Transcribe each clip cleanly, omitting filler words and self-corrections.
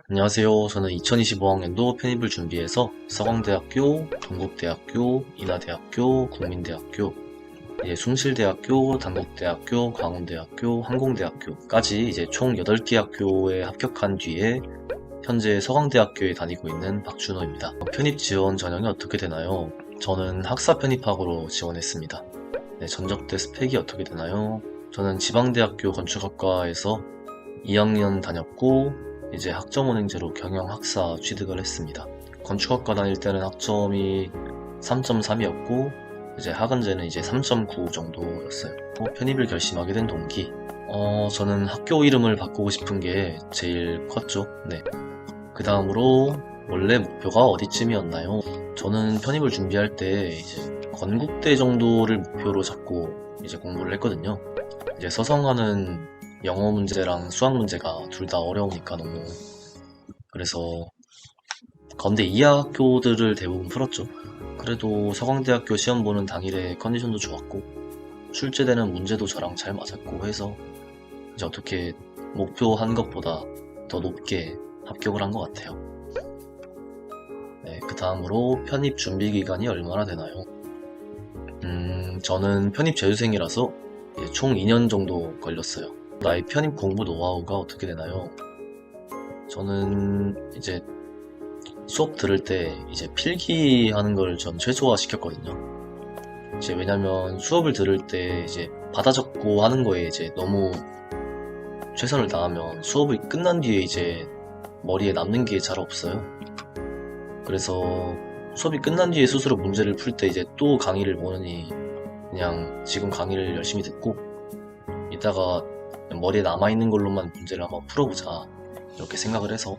안녕하세요. 저는 2025학년도 편입을 준비해서 서강대학교, 동국대학교, 인하대학교, 국민대학교, 숭실대학교, 단국대학교, 광운대학교, 항공대학교까지 총 8개 학교에 합격한 뒤에 현재 서강대학교에 다니고 있는 박준호입니다. 편입 지원 전형이 어떻게 되나요? 저는 학사 편입학으로 지원했습니다. 전적대 스펙이 어떻게 되나요? 저는 지방대학교 건축학과에서 2학년 다녔고 학점은행제로 경영학사 취득을 했습니다. 건축학과 다닐 때는 학점이 3.3이었고 학은제는 3.9 정도였어요. 편입을 결심하게 된 동기, 저는 학교 이름을 바꾸고 싶은 게 제일 컸죠. 그 다음으로 원래 목표가 어디쯤이었나요? 저는 편입을 준비할 때 건국대 정도를 목표로 잡고 공부를 했거든요. 서성하는 영어 문제랑 수학 문제가 둘 다 어려우니까 너무. 그래서 건대 이하 학교들을 대부분 풀었죠. 그래도 서강대학교 시험 보는 당일에 컨디션도 좋았고 출제되는 문제도 저랑 잘 맞았고 해서 어떻게 목표한 것보다 더 높게 합격을 한 것 같아요. 그 다음으로 편입 준비 기간이 얼마나 되나요? 저는 편입 재수생이라서 총 2년 정도 걸렸어요. 나의 편입 공부 노하우가 어떻게 되나요? 저는 수업 들을 때 필기하는 걸 전 최소화 시켰거든요. 왜냐면 수업을 들을 때 받아 적고 하는 거에 너무 최선을 다하면 수업이 끝난 뒤에 머리에 남는 게 잘 없어요. 그래서 수업이 끝난 뒤에 스스로 문제를 풀 때 또 강의를 보느니 그냥 지금 강의를 열심히 듣고 이따가 머리에 남아있는 걸로만 문제를 한번 풀어보자 이렇게 생각을 해서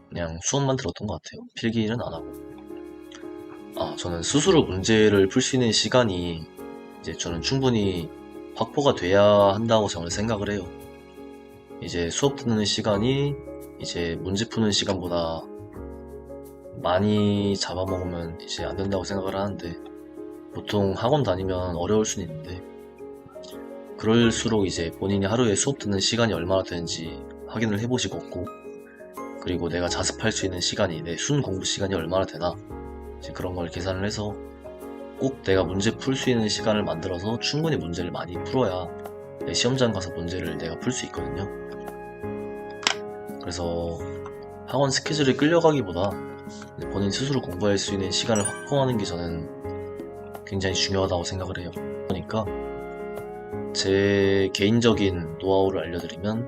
그냥 수업만 들었던 것 같아요. 필기는 안 하고. 저는 스스로 문제를 풀 수 있는 시간이 저는 충분히 확보가 돼야 한다고 저는 생각을 해요. 수업 듣는 시간이 문제 푸는 시간보다 많이 잡아먹으면 안 된다고 생각을 하는데, 보통 학원 다니면 어려울 수는 있는데 그럴수록 본인이 하루에 수업 듣는 시간이 얼마나 되는지 확인을 해보시고 없고, 그리고 내가 자습할 수 있는 시간이, 내 순 공부 시간이 얼마나 되나 그런 걸 계산을 해서 꼭 내가 문제 풀 수 있는 시간을 만들어서 충분히 문제를 많이 풀어야 내 시험장 가서 문제를 내가 풀 수 있거든요. 그래서 학원 스케줄에 끌려가기보다 본인 스스로 공부할 수 있는 시간을 확보하는 게 저는 굉장히 중요하다고 생각을 해요. 그러니까 제 개인적인 노하우를 알려드리면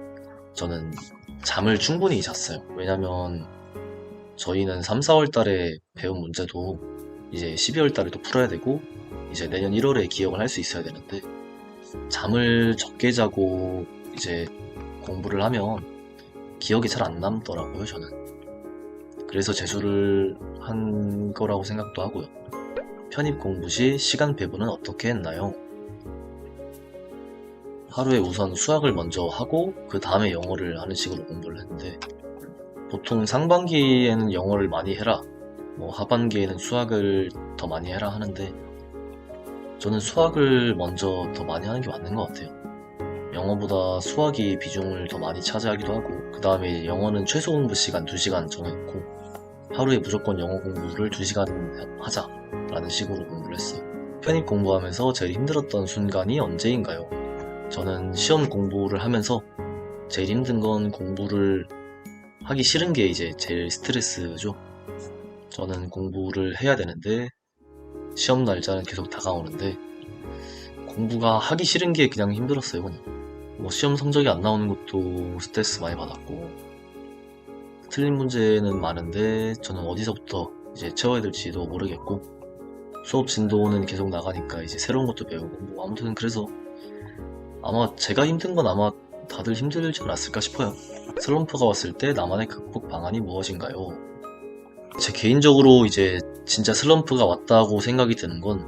저는 잠을 충분히 잤어요. 왜냐면 저희는 3, 4월 달에 배운 문제도 12월 달에 또 풀어야 되고 내년 1월에 기억을 할 수 있어야 되는데, 잠을 적게 자고 공부를 하면 기억이 잘 안 남더라고요, 저는. 그래서 재수를 한 거라고 생각도 하고요. 편입 공부 시 시간 배분은 어떻게 했나요? 하루에 우선 수학을 먼저 하고 그 다음에 영어를 하는 식으로 공부를 했는데, 보통 상반기에는 영어를 많이 해라, 하반기에는 수학을 더 많이 해라 하는데, 저는 수학을 먼저 더 많이 하는 게 맞는 것 같아요. 영어보다 수학이 비중을 더 많이 차지하기도 하고, 그 다음에 영어는 최소 공부 시간 2시간 정했고 하루에 무조건 영어 공부를 2시간 하자 라는 식으로 공부를 했어요. 편입 공부하면서 제일 힘들었던 순간이 언제인가요? 저는 시험 공부를 하면서 제일 힘든 건 공부를 하기 싫은 게 제일 스트레스죠. 저는 공부를 해야 되는데 시험 날짜는 계속 다가오는데 공부가 하기 싫은 게 그냥 힘들었어요. 그냥 시험 성적이 안 나오는 것도 스트레스 많이 받았고, 틀린 문제는 많은데 저는 어디서부터 채워야 될지도 모르겠고, 수업 진도는 계속 나가니까 새로운 것도 배우고, 아무튼 그래서 아마 제가 힘든 건 아마 다들 힘들지 않았을까 싶어요. 슬럼프가 왔을 때 나만의 극복 방안이 무엇인가요? 제 개인적으로 진짜 슬럼프가 왔다고 생각이 드는 건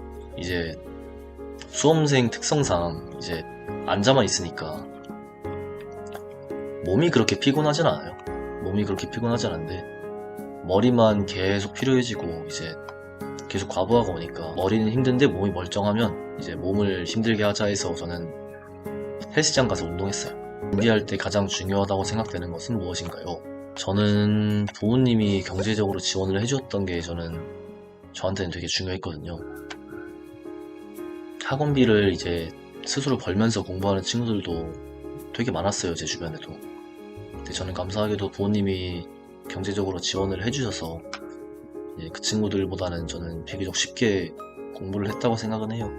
수험생 특성상 앉아만 있으니까 몸이 그렇게 피곤하진 않아요. 몸이 그렇게 피곤하지 않은데 머리만 계속 피로해지고 계속 과부하가 오니까, 머리는 힘든데 몸이 멀쩡하면 몸을 힘들게 하자 해서 저는 헬스장 가서 운동했어요. 준비할 때 가장 중요하다고 생각되는 것은 무엇인가요? 저는 부모님이 경제적으로 지원을 해주었던 게 저한테는 되게 중요했거든요. 학원비를 이제 스스로 벌면서 공부하는 친구들도 되게 많았어요, 제 주변에도. 근데 저는 감사하게도 부모님이 경제적으로 지원을 해주셔서 이제 그 친구들보다는 저는 비교적 쉽게 공부를 했다고 생각은 해요.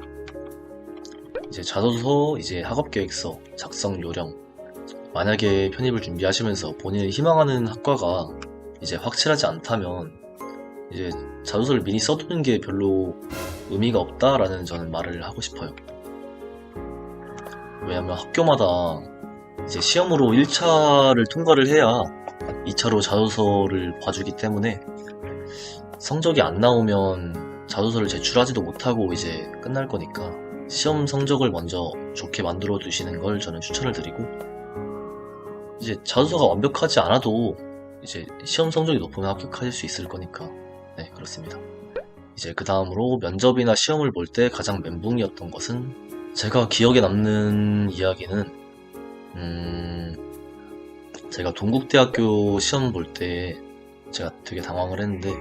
이제 자소서, 이제 학업계획서, 작성 요령. 만약에 편입을 준비하시면서 본인이 희망하는 학과가 이제 확실하지 않다면 이제 자소서를 미리 써두는 게 별로 의미가 없다라는 저는 말을 하고 싶어요. 왜냐면 학교마다 이제 시험으로 1차를 통과를 해야 2차로 자소서를 봐주기 때문에 성적이 안 나오면 자소서를 제출하지도 못하고 이제 끝날 거니까 시험 성적을 먼저 좋게 만들어 두시는 걸 저는 추천을 드리고, 이제 자소서가 완벽하지 않아도 이제 시험 성적이 높으면 합격하실 수 있을 거니까. 네, 그렇습니다. 이제 그 다음으로 면접이나 시험을 볼 때 가장 멘붕이었던 것은, 제가 기억에 남는 이야기는 제가 동국대학교 시험 볼 때 제가 되게 당황을 했는데,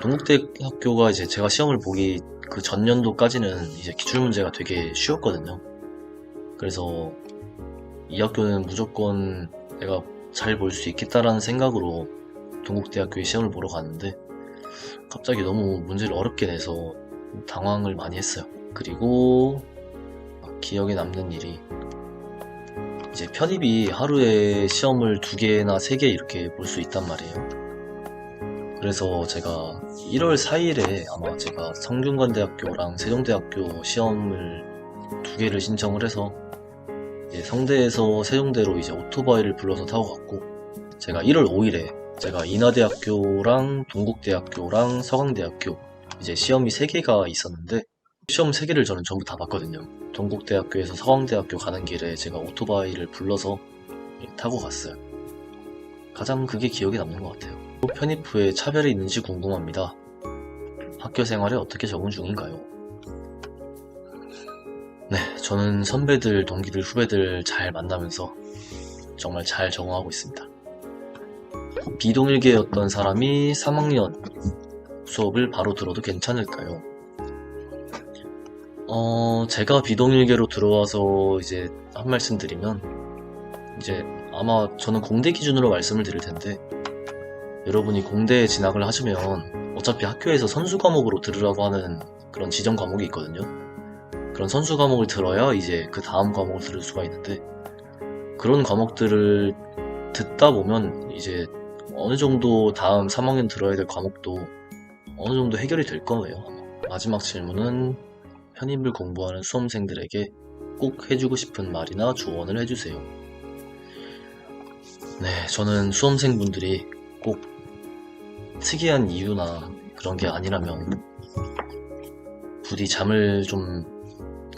동국대학교가 이제 제가 시험을 보기 그 전년도까지는 이제 기출문제가 되게 쉬웠거든요. 그래서 이 학교는 무조건 내가 잘 볼 수 있겠다라는 생각으로 동국대학교에 시험을 보러 갔는데, 갑자기 너무 문제를 어렵게 내서 당황을 많이 했어요. 그리고 기억에 남는 일이, 이제 편입이 하루에 시험을 2개나 3개 이렇게 볼 수 있단 말이에요. 그래서 제가 1월 4일에 아마 제가 성균관대학교랑 세종대학교 시험을 2개를 신청을 해서 이제 성대에서 세종대로 이제 오토바이를 불러서 타고 갔고, 제가 1월 5일에 제가 인하대학교랑 동국대학교랑 서강대학교 이제 시험이 3개가 있었는데, 시험 3개를 저는 전부 다 봤거든요. 동국대학교에서 서강대학교 가는 길에 제가 오토바이를 불러서 타고 갔어요. 가장 그게 기억에 남는 것 같아요. 편입 후에 차별이 있는지 궁금합니다. 학교 생활에 어떻게 적응 중인가요? 네, 저는 선배들, 동기들, 후배들 잘 만나면서 정말 잘 적응하고 있습니다. 비동일계였던 사람이 3학년 수업을 바로 들어도 괜찮을까요? 제가 비동일계로 들어와서 이제 한 말씀 드리면, 이제 아마 저는 공대 기준으로 말씀을 드릴 텐데, 여러분이 공대에 진학을 하시면 어차피 학교에서 선수 과목으로 들으라고 하는 그런 지정 과목이 있거든요. 그런 선수 과목을 들어야 이제 그 다음 과목을 들을 수가 있는데, 그런 과목들을 듣다 보면 이제 어느 정도 다음 3학년 들어야 될 과목도 어느 정도 해결이 될 거예요, 아마. 마지막 질문은, 편입을 공부하는 수험생들에게 꼭 해주고 싶은 말이나 조언을 해주세요. 네, 저는 수험생분들이 꼭 특이한 이유나 그런 게 아니라면 부디 잠을 좀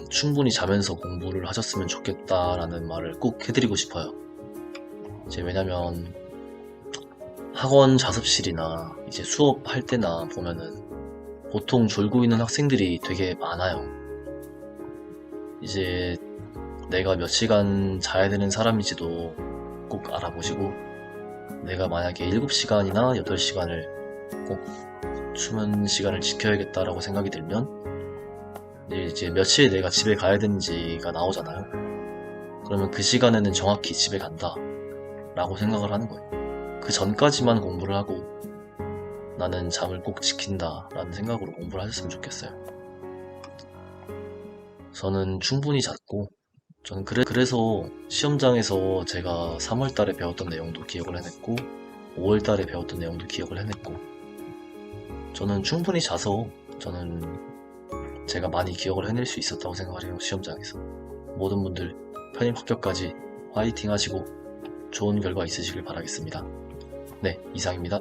충분히 자면서 공부를 하셨으면 좋겠다라는 말을 꼭 해드리고 싶어요. 이제 왜냐면 학원 자습실이나 이제 수업할 때나 보면은 보통 졸고 있는 학생들이 되게 많아요. 이제 내가 몇 시간 자야 되는 사람인지도 꼭 알아보시고, 내가 만약에 7시간이나 8시간을 꼭 수면 시간을 지켜야겠다라고 생각이 들면 이제 며칠 내가 집에 가야 되는지가 나오잖아요. 그러면 그 시간에는 정확히 집에 간다 라고 생각을 하는 거예요. 그 전까지만 공부를 하고 나는 잠을 꼭 지킨다 라는 생각으로 공부를 하셨으면 좋겠어요. 저는 충분히 잤고, 저는 그래서 시험장에서 제가 3월달에 배웠던 내용도 기억을 해냈고 5월달에 배웠던 내용도 기억을 해냈고, 저는 충분히 자서 저는 제가 많이 기억을 해낼 수 있었다고 생각을 해요. 시험장에서. 모든 분들 편입 합격까지 화이팅 하시고 좋은 결과 있으시길 바라겠습니다. 네, 이상입니다.